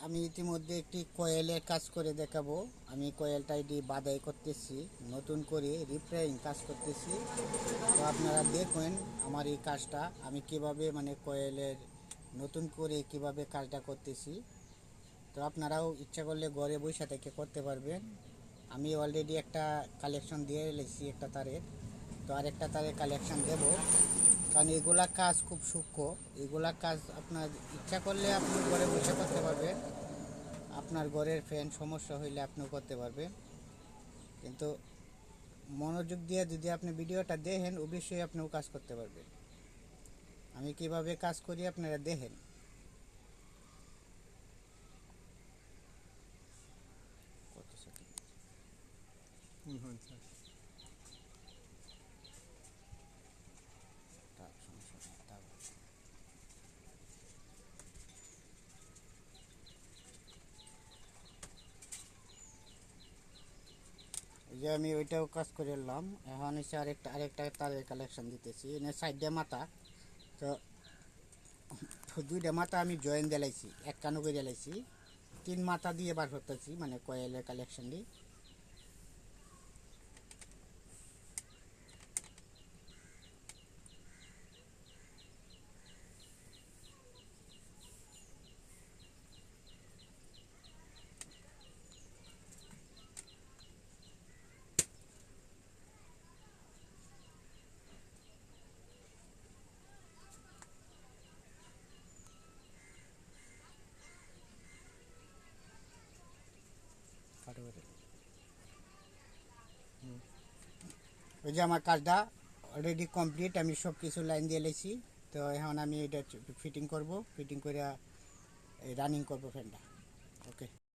আমি ইতিমধ্যে একটি কয়েলের কাজ করে দেখাবো। আমি কয়েলটা এটি বাদাই করতেছি, নতুন করে রিপেয়ারিং কাজ করতেছি। তো আপনারা দেখবেন আমার এই কাজটা আমি কিভাবে কয়েলের নতুন করে কিভাবে কাজটা করতেছি। তো আপনারাও ইচ্ছা করলে ঘরে বসে থেকে করতে পারবেন। আমি অলরেডি একটা কালেকশন দিয়ে রেখেছি একটা তারের, তো আরেকটা তারের কালেকশন দেব। কারণ এগুলা কাজ খুব সূক্ষ্ম, এগুলা কাজ আপনার ইচ্ছা করলে আপনি ঘরে বসে করতে পারবেন। আপনার ঘরের ফ্যান সমস্যা হইলে আপনিও করতে পারবেন, কিন্তু মনোযোগ দিয়ে যদি আপনি ভিডিওটা দেখেন অবশ্যই আপনিও কাজ করতে পারবেন। আমি কিভাবে কাজ করি আপনারা দেখেন। কত সেকেন্ড? এই যে আমি ওইটাও কাজ করে এলাম। এখন এসে আরেকটা তারের কালেকশন দিতেছি। এনে সাইডে মাথা, তো দুইটা মাথা আমি জয়েন দিলাইছি, এক কানো করে দিলাইছি। 3 মাথা দিয়ে বার করতেছি কয়েলের কালেকশন দিয়ে। ওই যে আমার কাজটা অলরেডি কমপ্লিট, আমি সব কিছু লাইন দিয়ে লেছি। তো এখন আমি এটা ফিটিং করব, ফিটিং করে রানিং করব ফ্যানটা। ওকে।